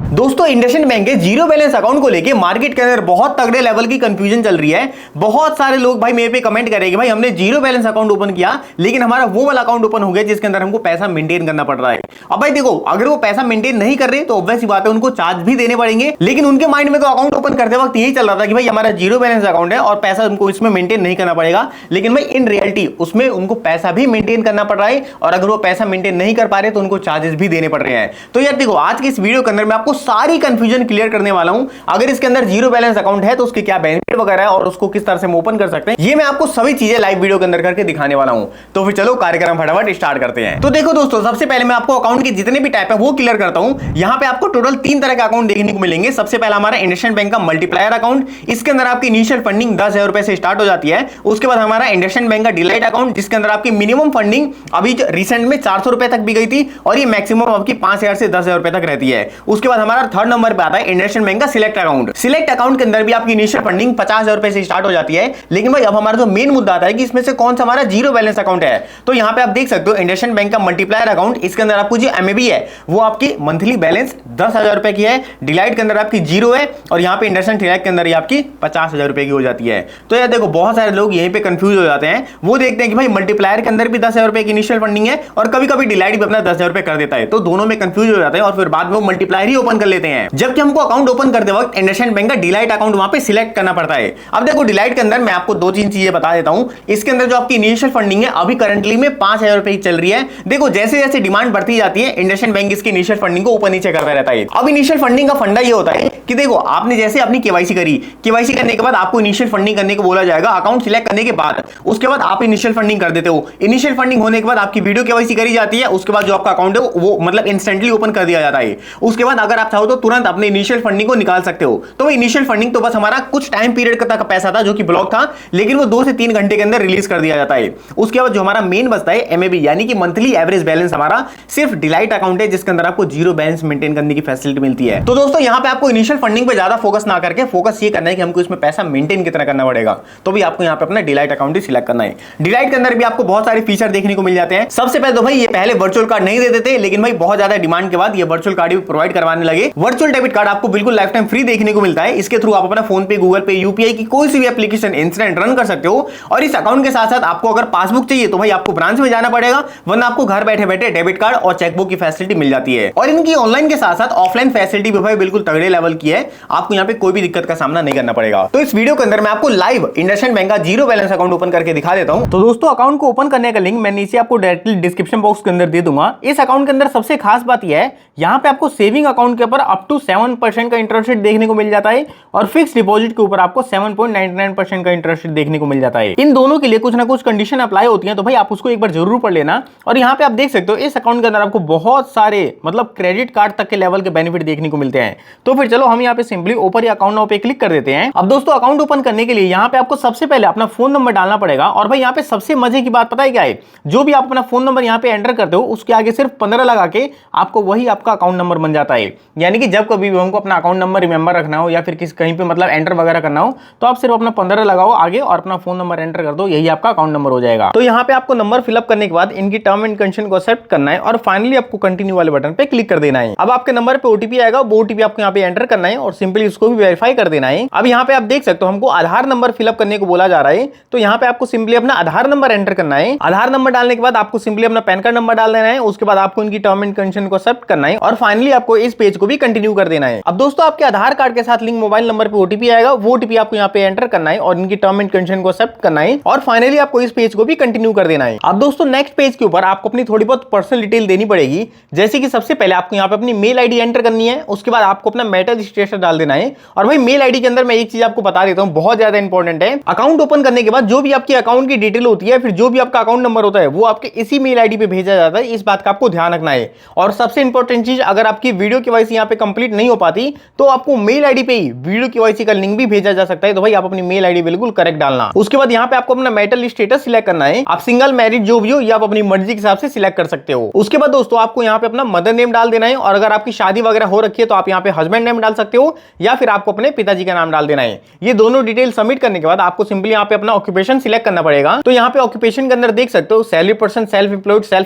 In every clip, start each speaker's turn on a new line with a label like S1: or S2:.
S1: दोस्तों इंडसइंड बैंक के zero balance account को लेके मार्केट के अंदर बहुत तगड़े लेवल की कंफ्यूजन चल रही है। बहुत सारे लोग भाई मेरे पे कमेंट करेंगे कि भाई हमने जीरो बैलेंस अकाउंट ओपन किया लेकिन हमारा वो वाला अकाउंट ओपन हो गया जिसके अंदर हमको पैसा मेंटेन करना पड़ रहा है। अब भाई देखो, अगर वो पैसा मेंटेन नहीं कर रहे तो ऑब्वियस सी बात है उनको चार्ज भी देने पड़ेंगे, लेकिन उनके माइंड में तो अकाउंट ओपन करते वक्त यही चल रहा था कि भाई हमारा जीरो बैलेंस अकाउंट है और पैसा उनको इसमें मेंटेन नहीं करना पड़ेगा। लेकिन भाई इन रियलिटी उसमें उनको पैसा भी मेंटेन करना पड़ रहा है और अगर वो पैसा मेंटेन नहीं कर पा रहे तो उनको चार्जेस भी देने पड़ रहे हैं। तो यार देखो, आज की इस वीडियो के अंदर मैं आपको सारी कंफ्यूजन क्लियर करने वाला हूं। अगर इसके अंदर जीरो बैलेंस अकाउंट है तो उसके क्या बेनिफिट वगैरह है और उसको किस तरह से हम ओपन कर सकते हैं, ये मैं आपको सभी चीजें लाइव वीडियो के अंदर करके दिखाने वाला हूं। तो फिर चलो कार्यक्रम फटाफट स्टार्ट करते हैं। तो देखो दोस्तों, सबसे पहले मैं आपको अकाउंट के जितने भी टाइप है वो क्लियर करता हूं। यहां पे आपको टोटल 3 तरह के अकाउंट देखने को मिलेंगे। सबसे पहला हमारा इंडसइंड बैंक का मल्टीप्लायर अकाउंट, इसके अंदर आपकी इनिशियल फंडिंग 10,000 रुपए से स्टार्ट हो जाती है। उसके बाद हमारा इंडसइंड बैंक का डिलाइट अकाउंट, जिसके अंदर आपकी मिनिमम फंडिंग अभी रिसेंट में 400 रुपए तक भी गई थी और ये मैक्सिमम आपकी 5,000 से 10,000 रुपए तक रहती है। उसके बाद हमारा थर्ड नंबर पे आता है इंडसइंड बैंक का सिलेक्ट अकाउंट। सिलेक्ट अकाउंट के अंदर भी आपकी इनिशियल फंडिंग 50,000 रुपए से स्टार्ट हो जाती है। लेकिन भाई अब हमारा जो मेन मुद्दा आता है कि इसमें से कौन सा हमारा जीरो बैलेंस अकाउंट है। तो यहां पे आप देख सकते हो इंडसइंड बैंक का मल्टीप्लायर अकाउंट, इसके अंदर आपको जो एमएबी है वो आपकी मंथली बैलेंस 10,000 रुपए की है। डिलाइट के अंदर आपकी जीरो है और यहां पे इंडसइंड सिलेक्ट के अंदर आपकी 50,000 रुपए की हो जाती है। तो यार देखो, बहुत सारे लोग यहीं पे कंफ्यूज हो जाते हैं। वो देखते हैं कि भाई मल्टीप्लायर के अंदर भी 10,000 रुपए की इनिशियल फंडिंग है और कभी कभी डिलाइट भी अपना 10,000 रुपए कर देता है, तो दोनों में कंफ्यूज हो जाते हैं और फिर बाद में वो मल्टीप्लायर ही ओपन कर लेते हैं। जबकि हमको अकाउंट ओपन करते वक्त इंडसइंड बैंक का डिलाइट अकाउंट वहां पे सिलेक्ट करना पड़ता है। अब देखो, डिलाइट के अंदर मैं आपको 2-3 चीजें बता देता हूं। इसके अंदर जो आपकी इनिशियल फंडिंग है अभी करंटली में 5,000 रुपए की चल रही है। देखो, जैसे जैसे डिमांड बढ़ती जाती है इंडसइंड बैंक इसकी इनिशियल फंडिंग को ऊपर नीचे करता रहता है। अब इनिशियल फंडिंग का फंडा ये होता है कि देखो, आपने जैसे अपनी केवाईसी करी, केवाईसी करने के बाद आपको इनिशियल फंडिंग करने को बोला जाएगा अकाउंट सिलेक्ट करने के बाद। उसके बाद आप इनिशियल फंडिंग कर देते हो। इनिशियल फंडिंग होने के बाद आपकी वीडियो केवाईसी करी जाती है। उसके बाद जो आपका अकाउंट है वो मतलब इंस्टेंटली ओपन कर दिया जाता है। उसके बाद अगर आप चाहो तो तुरंत अपने इनिशियल फंडिंग को निकाल सकते हो। तो इनिशियल फंडिंग तो बस हमारा कुछ टाइम पीरियड तक पैसा था जो कि ब्लॉक था, लेकिन वो 2 से 3 घंटे के अंदर रिलीज कर दिया जाता है। उसके बाद जो हमारा मेन बचता है एमएबी, यानी कि मंथली एवरेज बैलेंस, हमारा सिर्फ डिलाइट अकाउंट है जिसके अंदर आपको जीरो बैलेंस मेंटेन करने की फैसिलिटी मिलती है। तो दोस्तों, यहां पे आपको इनिशियल फंडिंग पे ज्यादा फोकस ना करके फोकस ये करना है कि हमको इसमें पैसा मेंटेन कितना करना पड़ेगा। तो भी आपको यहां पे अपना डिलाइट अकाउंट ही सिलेक्ट करना है। डिलाइट के अंदर भी आपको बहुत सारे फीचर देखने को मिल जाते हैं। सबसे पहले तो भाई ये पहले वर्चुअल कार्ड नहीं देते थे, लेकिन भाई बहुत ज्यादा डिमांड के बाद ये वर्चुअल कार्ड भी प्रोवाइड करवाने लगे। वर्चुअल डेबिट कार्ड आपको बिल्कुल लाइफ टाइम फ्री देखने को मिलता है। इसके थ्रू आप अपना फोन पे, गूगल पे, यूपीआई की कोई सी भी एप्लीकेशन इंस्टेंट रन कर सकते हो। और इस अकाउंट के साथ साथ आपको अगर पासबुक चाहिए तो भाई आपको ब्रांच में जाना पड़ेगा, वरना आपको घर बैठे बैठे डेबिट कार्ड और चेकबुक की फैसिलिटी मिल जाती है। और इनकी ऑनलाइन के साथ साथ ऑफलाइन फैसिलिटी भी भाई बिल्कुल तगड़े लेवल की है। आपको यहाँ पे कोई भी दिक्कत का सामना नहीं करना पड़ेगा। तो इस वीडियो के अंदर मैं आपको लाइव इंडसइंड बैंक का जीरो बैलेंस अकाउंट ओपन करके दिखा देता हूं। तो दोस्तों, अकाउंट को ओपन करने का लिंक मैं नीचे आपको डायरेक्टली डिस्क्रिप्शन बॉक्स के अंदर दे दूंगा। इस अकाउंट के अंदर सबसे खास बात यह है, यहाँ पे आपको सेविंग अकाउंट के ऊपर अप टू 7% का इंटरेस्ट रेट देखने को मिल जाता है और फिक्स डिपॉजिट के ऊपर आपको 7.99% का इंटरेस्ट रेट देखने को मिल जाता है। इन दोनों के लिए कुछ ना कुछ कंडीशन अप्लाई होती है, तो भाई आप उसको एक बार जरूर पढ़ लेना। और यहाँ पे आप देख सकते हो इस अकाउंट के अंदर आपको बहुत सारे मतलब क्रेडिट कार्ड तक के लेवल के बेनिफिट देखने को मिलते हैं। तो फिर चलो हम यहाँ पे सिंपली ऊपर ही अकाउंट नाउ पे क्लिक कर देते हैं। अब दोस्तों, अकाउंट ओपन करने के लिए यहाँ पे आपको सबसे पहले अपना फोन नंबर डालना पड़ेगा। और भाई यहाँ पे सबसे मजे की बात पता है क्या है, जो भी आप अपना फोन नंबर यहाँ पे एंटर करते हो उसके आगे सिर्फ 15 लगा के आपको वही आपका अकाउंट नंबर बन जाता है। यानी कि जब कभी भी हमको अपना अकाउंट नंबर रिमेंबर रखना हो या फिर किसी कहीं पे मतलब एंटर वगैरह करना हो तो आप सिर्फ अपना 15 लगाओ आगे और अपना फोन नंबर एंटर कर दो, यही आपका अकाउंट नंबर हो जाएगा। तो यहाँ पे आपको नंबर फिलअप करने के बाद इनकी टर्म एंड कंडीशन को एक्सेप्ट करना है और फाइनली आपको कंटिन्यू वाले बटन पे क्लिक कर देना है। अब आपके नंबर पे ओटीपी आएगा, वो ओटीपी आपको यहाँ पे एंटर करना है और सिंपली उसको भी वेरीफाई कर देना है। अब यहाँ पे आप देख सकते हो हमको आधार नंबर फिलअप करने को बोला जा रहा है, तो यहाँ पे आपको सिंपली अपना आधार नंबर एंटर करना है। आधार नंबर डालने के बाद आपको सिंपली अपना पैन कार्ड नंबर डाल देना है। उसके बाद आपको इनकी टर्म एंड कंडीशन को एक्सेप्ट करना है और फाइनली आपको इस पेज को भी कंटिन्यू कर देना है। अब दोस्तों, आपके आधार कार्ड के साथ लिंक मोबाइल नंबर पे ओटीपी आएगा, वो ओटीपी आपको यहाँ पे एंटर करना है और इनकी टर्म एंड कंडीशन को एक्सेप्ट करना है और फाइनली आपको इस पेज को भी कंटिन्यू कर देना है। अब दोस्तों, नेक्स्ट पेज के ऊपर आपको अपनी थोड़ी बहुत पर्सनल डिटेल देनी पड़ेगी, जैसे कि सबसे पहले आपको यहाँ पे अपनी मेल आईडी एंटर करनी है। उसके बाद आपको अपना मेटल स्टेटस डाल देना है। और भाई मेल आईडी के अंदर मैं एक चीज आपको बता देता हूँ, बहुत ज्यादा इंपॉर्टेंट है। अकाउंट ओपन करने के बाद जो भी आपकी अकाउंट की डिटेल होती है, फिर जो भी आपका अकाउंट नंबर होता है वो आपके इसी मेल आईडी पे भेजा जाता है। इस बात का आपको ध्यान रखना है। और सबसे इंपॉर्टेंट चीज, अगर आपकी वीडियो केवाईसी यहाँ पे कंप्लीट नहीं हो पाती तो आपको मेल आईडी पे ही वीडियो केवाईसी का लिंक भी भेजा जा सकता है। तो भाई आप अपनी मेल आईडी बिल्कुल करेक्ट डालना। उसके बाद यहाँ पे आपको अपना मेटल स्टेटस सिलेक्ट करना है। आप सिंगल मैरिड जो भी हो या आप अपनी मर्जी के हिसाब से सिलेक्ट कर सकते हो। उसके बाद दोस्तों, आपको यहाँ पे अपना मदर नेम डाल देना है और अगर आपकी शादी वगैरह हो रखी है तो आप यहाँ पे हस्बैंड नेम डाल सकते हो या फिर आपको अपने पिताजी का नाम डाल देना है। ये दोनों डिटेल सबमिट करने के बाद आपको सिंपली यहाँ पे अपना ऑक्यूपेशन सिलेक्ट करना पड़ेगा। तो यहाँ पे ऑक्यूपेशन के अंदर देख सकते हो salary person, self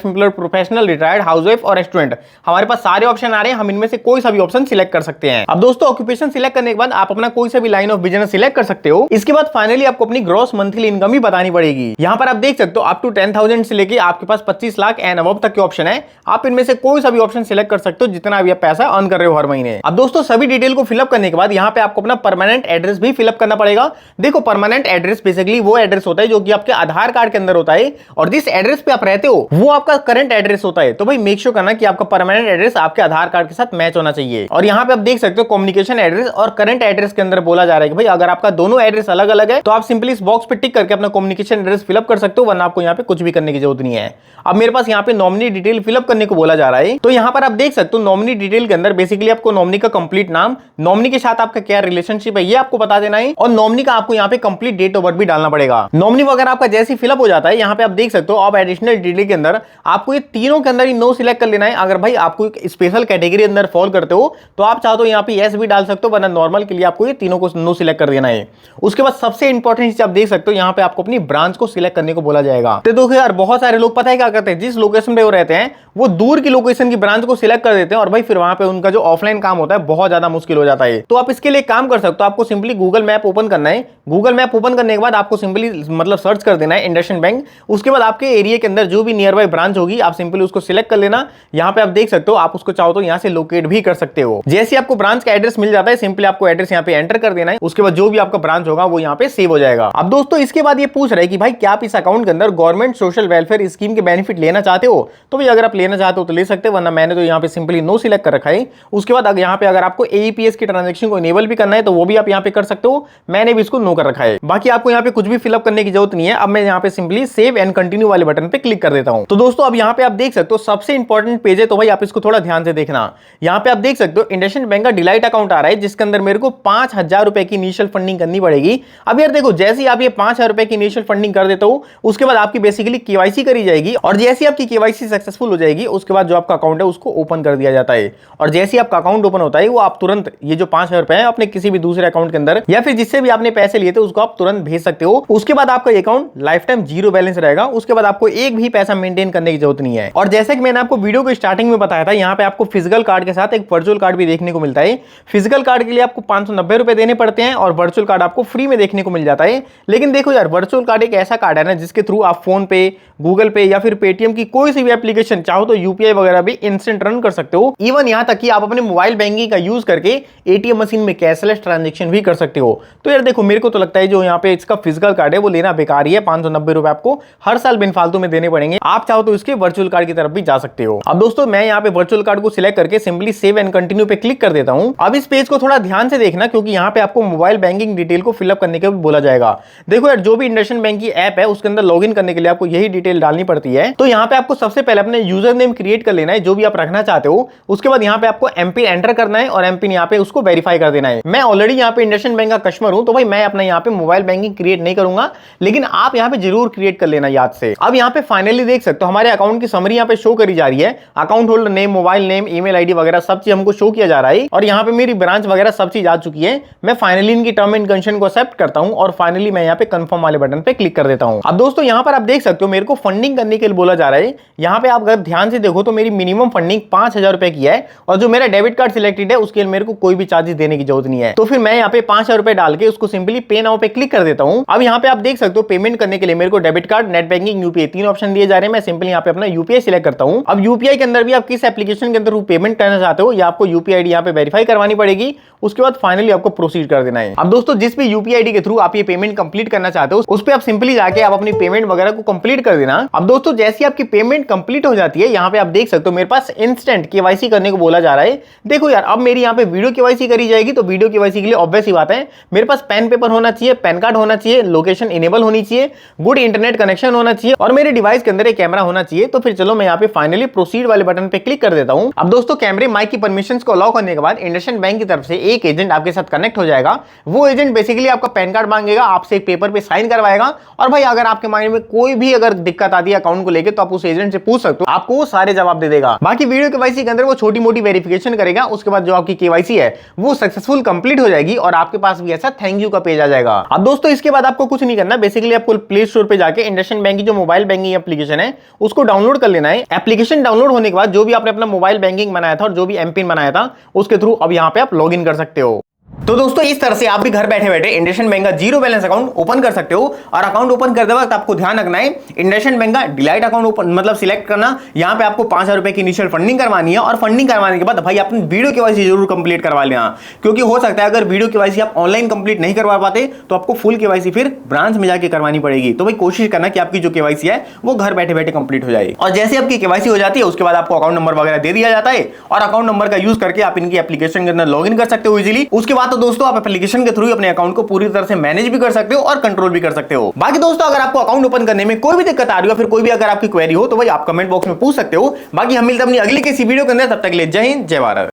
S1: employed, professional, retired, housewife और स्टूडेंट। हमारे पास सारे ऑप्शन आ रहे हैं, हम इनमें से कोई सा भी ऑप्शन सिलेक्ट कर सकते हैं। अब दोस्तों ऑक्यूपेशन सिलेक्ट करने के बाद आप अपना कोई सा भी लाइन ऑफ बिजनेस सिलेक्ट कर सकते हो। इसके बाद फाइनली आपको अपनी ग्रॉस मंथली इनकम भी बतानी पड़ेगी। यहाँ पर आप देख सकते हो अप टू 10,000 से लेके आपके पास 25 लाख एंड अबव तक के ऑप्शन है। आप इनमें से कोई सा भी ऑप्शन सिलेक्ट कर सकते हो जितना भी आप पैसा अर्न कर रहे हो हर महीने। अब दोस्तों सभी डिटेल को फिलअप करने के बाद यहाँ पे आपको अपना परमानेंट एड्रेस भी फिलअप करना पड़ेगा। देखो परमानेंट एड्रेस बेसिकली वो एड्रेस होता है जो कि आपके आधार कार्ड के अंदर होता है, और जिस एड्रेस पे आप रहते हो वो आपका करंट एड्रेस होता है। तो भाई मेक श्योर करना कि आपका परमानेंट एड्रेस आपके आधार कार्ड के साथ मैच होना चाहिए। और यहाँ पे आप देख सकते हो कम्युनिकेशन एड्रेस और करंट एड्रेस के अंदर बोला जा रहा है कि भाई अगर आपका दोनों एड्रेस अलग अलग है तो आप सिंपली इस बॉक्स पे टिक करके अपना कम्युनिकेशन एड्रेस फिलअप कर सकते हो, वरना आपको यहाँ पे कुछ भी करने की जरूरत नहीं है। अब मेरे पास यहाँ पे नॉमिनी डिटेल फिलअप करने को बोला जा रहा है, तो यहाँ पर आप देख सकते हो नॉमिनी डिटेल के अंदर बेसिकली आपको नॉमिनी का कंप्लीट नाम, नॉमिनी के साथ आपका क्या रिलेशनशिप है ये आपको बता देना है, और नॉमिनी का आपको यहाँ पे कंप्लीट डेट ऑफ बर्थ भी डालना पड़ेगा। नॉमिनी वगैरह आपका जैसे फिलअप हो जाता है यहाँ पे आप देख सकते हो अब एडिशनल डिटेल के अंदर आपको ये तीनों के अंदर ही नो सिलेक्ट कर लेना है। अगर भाई आपको एक स्पेशल कैटेगरी अंदर फॉल करते हो तो आप चाहो तो यहाँ पे यस भी डाल सकते हो, वरना नॉर्मल के लिए आपको ये तीनों को नो सिलेक्ट कर देना है। उसके बाद सबसे इंपॉर्टेंट चीज आप देख सकते हो यहाँ पे आपको अपनी ब्रांच को सिलेक्ट करने को बोला जाएगा। तो देखो यार बहुत सारे लोग पता है क्या करते हैं, जिस लोकेशन पे वो रहते हैं वो दूर की लोकेशन की ब्रांच को सिलेक्ट कर देते हैं, और भाई फिर वहां पे उनका जो ऑफलाइन काम होता है बहुत ज्यादा मुश्किल हो जाता है। तो आप इसके लिए काम कर सकते हो, आपको सिंपली गूगल मैप ओपन करना है। गूगल मैप ओपन करने के बाद आपको सिंपली मतलब सर्च कर देना है इंडसइंड बैंक। उसके बाद आपके एरिया के अंदर जो भी नियर बाय ब्रांच होगी आप सिंपली उसको सिलेक्ट कर लेना। यहाँ पे आप देख सकते हो आप उसको चाहो तो यहाँ से लोकेट भी कर सकते हो। जैसे आपको ब्रांच का एड्रेस मिल जाता है सिंपली आपको एड्रेस यहाँ पे एंटर कर देना है। उसके बाद जो भी आपका ब्रांच होगा वो यहाँ पे सेव हो जाएगा। अब दोस्तों इसके बाद ये पूछ रहे हैं कि भाई क्या आप इस अकाउंट के अंदर गवर्नमेंट सोशल वेलफेयर स्कीम के बेनिफिट लेना चाहते हो? तो भाई अगर आप लेना चाहते हो तो ले सकते हो, वरना मैंने तो यहाँ पे सिंपली नो सिलेक्ट कर रखा है। उसके बाद यहाँ पे अगर आपको एईपीएस की ट्रांजैक्शन को इनेबल भी करना है तो वो भी आप यहाँ पे कर सकते हो, मैंने भी इसको नो कर रखा है। बाकी आपको यहाँ पे कुछ भी फिलअप करने की जरूरत नहीं है। अब मैं यहाँ पे सिंपली सेव एंड कंटिन्यू वाले बटन पे क्लिक कर देता हूँ। तो दोस्तों अब यहाँ पे आप देख सकते हो सबसे इंपॉर्टेंट पेज है, तो भाई आप इसको थोड़ा ध्यान से देखना। यहाँ पे आप देख सकते हो इंडसइंड बैंक का डिलाइट अकाउंट आ रहा है जिसके अंदर मेरे को 5,000 रुपए की इनिशियल फंडिंग करनी पड़ेगी। अब यार देखो जैसे ही आप ये 5,000 रुपए की इनिशियल फंडिंग कर देते हो उसके बाद आपकी बेसिकली केवाईसी करी जाएगी, और जैसे आपकी केवाईसी सक्सेसफुल हो जाएगी उसके बाद जो आपका अकाउंट है उसको ओपन कर दिया जाता है। और जैसे ही आपका अकाउंट ओपन होता है वो आप तुरंत ये जो 5,000 रुपए है अपने किसी भी दूसरे अकाउंट के अंदर या फिर जिससे भी आपने पैसे लिए थे उसको आप तुरंत भेज सकते हो। उसके बाद आपका account life time zero balance रहेगा। उसके बाद आपको एक भी पैसा मेंटेन करने की जरूरत नहीं है। और जैसे कि मैंने आपको वीडियो के स्टार्टिंग में बताया था यहाँ पे आपको फिजिकल कार्ड के साथ एक वर्चुअल कार्ड भी देखने को मिलता है। फिजिकल कार्ड के लिए आपको 590 रुपए देने पड़ते हैं और वर्चुअल कार्ड आपको फ्री में देखने को मिल जाता है। लेकिन देखो यार वर्चुअल कार्ड एक ऐसा कार्ड है ना जिसके थ्रू आप फोन पे, गूगल पे या फिर पेटीएम की कोई सी भी एप्लीकेशन चाहो तो यूपीआई वगैरह भी इंस्टेंट रन कर सकते हो। इवन यहाँ तक कि आप अपने मोबाइल बैंकिंग का यूज करके एटीएम मशीन में कैशलेस ट्रांजेक्शन भी कर सकते हो। तो यार देखो मेरे को तो लगता है जो यहाँ पे इसका फिजिकल कार्ड है वो लेना बेकार ही है। 590 रुपए आपको हर साल बिन फालतू में देने पड़ेंगे। आप चाहो तो इसके वर्चुअल कार्ड की तरफ भी जा सकते हो। अब दोस्तों मैं यहाँ पे वर्चुअल कार्ड को सिलेक्ट करके सिंपली सेव एंड कंटिन्यू पे क्लिक कर देता हूँ। अब इस पेज को थोड़ा ध्यान से देखना क्योंकि यहाँ पे आपको मोबाइल बैंकिंग डिटेल को फिलअप करने के बोला जाएगा। देखो यार जो भी इंडसइंड बैंक की ऐप है उसके अंदर लॉगिन करने के लिए आपको यही डिटेल डालनी पड़ती है। तो यहाँ पे आपको सबसे पहले अपने यूजर नेम क्रिएट कर लेना है जो भी आप रखना चाहते हो। उसके बाद यहाँ पे आपको एमपिन एंटर करना है और एमपिन यहाँ पे उसको वेरीफाई कर देना है। मैं ऑलरेडी यहाँ पे इंडसइंड बैंक का कस्टमर हूं तो भाई मैं अपना यहाँ पे मोबाइल बैंकिंग क्रिएट नहीं करूंगा, लेकिन आप यहाँ पे जरूर क्रिएट कर लेना याद से। अब यहाँ पे फाइनली देख सकते हो हमारे अकाउंट की समरी यहाँ पे शो करी जा रही है। Account holder name, mobile name, email ID वगैरह सब चीज हमको शो किया जा रहा है और यहाँ पे मेरी ब्रांच वगैरह सब चीज आ चुकी है। मैं फाइनली इनकी टर्म एंड कंडीशन को एक्सेप्ट करता हूँ और फाइनली मैं यहाँ पे कंफर्म वाले बटन पे क्लिक कर देता हूँ। अब दोस्तों यहाँ पर आप देख सकते हो मेरे को फंडिंग करने के लिए बोला जा रहा है। यहाँ पे आप अगर ध्यान से देखो तो मेरी मिनिमम फंडिंग 5,000 रुपए की है और जो मेरा डेबिट कार्ड सिलेक्टेड है उसके लिए मेरे को कोई भी चार्जेस देने की जरूरत नहीं है। तो फिर मैं यहाँ पे 5,000 रुपए डाल के उसको सिंपली पे नाउ पे क्लिक कर देता हूँ। अब यहाँ पे आप देख सकते हो पेमेंट करने के लिए मेरे को debit card, net banking, UPI तीन ऑप्शन दिए जा रहे हैं। मैं सिंपली यहाँ पे अपना यूपीआई सिलेक्ट करता हूँ। अब यूपीआई के अंदर भी आप किस एप्लीकेशन के अंदर पेमेंट करना चाहते हो या आपको यूपीआई आईडी यहाँ पे वेरीफाई करवानी पड़ेगी। उसके बाद फाइनली आपको प्रोसीड कर देना है। अब दोस्तों जिस भी यूपीआई आईडी के थ्रू आप ये पेमेंट कंप्लीट करना चाहते हो उस पे आप सिंपली जाके आप अपनी पेमेंट वगैरह को कंप्लीट कर देना। अब दोस्तों जैसी आपकी पेमेंट कंप्लीट हो जाती है यहाँ पे आप देख सकते हो मेरे पास इंस्टेंट केवाईसी करने को बोला जा रहा है। देखो यार अब मेरी यहाँ पे वीडियो केवाईसी करी जाएगी तो वीडियो केवाईसी के लिए ऑब्वियस ही बात है मेरे पास पेन पेपर होना चाहिए, पैन कार्ड होना चाहिए, लोकेशन इनेबल होनी चाहिए, गुड इंटरनेट कनेक्शन होना चाहिए और मेरे डिवाइस के अंदर एक कैमरा होना चाहिए। तो फिर चलो मैं यहाँ पे फाइनली प्रोसीड वाले बटन पे क्लिक कर देता हूँ। अब दोस्तों कैमरे माइक की परमिशंस को अलाउ करने के बाद इंडसइंड बैंक की तरफ से एक एजेंट आपके साथ कनेक्ट हो जाएगा। वो एजेंट बेसिकली आपका पैन कार्ड मांगेगा, आपसे एक पेपर पे साइन करवाएगा और भाई अगर आपके माइंड में कोई भी अगर दिक्कत आती है अकाउंट को लेकर तो आप उस एजेंट से पूछ सकते हो, आपको वो सारे जवाब दे देगा। बाकी वीडियो केवाईसी के अंदर वो छोटी मोटी वेरिफिकेशन करेगा। उसके बाद जो आपकी केवाईसी है वो सक्सेसफुल कंप्लीट हो जाएगी और आपके पास भी ऐसा थैंक यू का पेज आ जाएगा। अब दोस्तों इसके बाद आपको कुछ नहीं करना, बेसिकली आपको प्ले स्टोर पे जाके इंडसइंड बैंक की जो मोबाइल बैंकिंग एप्लीकेशन है उसको डाउनलोड कर लेना है। एप्लीकेशन डाउनलोड होने के बाद जो भी आपने अपना मोबाइल बैंकिंग बनाया था और जो भी एम पिन बनाया था उसके थ्रू अब यहां पे आप लॉग इन कर सकते हो। तो दोस्तों इस तरह से आप भी घर बैठे बैठे इंडसइंड बैंक का जीरो बैलेंस अकाउंट ओपन कर सकते हो। और अकाउंट ओपन करते वक्त आपको ध्यान रखना है इंडसइंड बैंक का डिलाइट अकाउंट ओपन मतलब सिलेक्ट करना। यहां पे आपको 5,000 रुपए की इनिशियल फंडिंग करवानी है और फंडिंग करवाने के बाद भाई अपनी वीडियो केवाईसी जरूर कंप्लीट करवा लेना, क्योंकि हो सकता है अगर वीडियो केवाईसी आप ऑनलाइन कंप्लीट नहीं करवा पाते तो आपको फुल केवाईसी फिर ब्रांच में जाके करवानी पड़ेगी। तो भाई कोशिश करना कि आपकी जो केवाईसी है वो घर बैठे बैठे कंप्लीट हो जाए। और जैसे आपकी केवाईसी हो जाती है उसके बाद आपको अकाउंट नंबर वगैरह दे दिया जाता है और अकाउंट नंबर का यूज करके आप इनकी एप्लीकेशन के अंदर लॉग इन कर सकते हो इजीली। उसके बाद तो दोस्तों आप एप्लीकेशन के थ्रू अपने अकाउंट को पूरी तरह से मैनेज भी कर सकते हो और कंट्रोल भी कर सकते हो। बाकी दोस्तों अगर आपको अकाउंट ओपन करने में कोई भी दिक्कत आ रही हो फिर कोई भी अगर आपकी क्वेरी हो तो भाई आप कमेंट बॉक्स में पूछ सकते हो। बाकी हम मिलते हैं अपनी अगली किसी वीडियो के अंदर, तब तक के लिए जय हिंद जय भारत।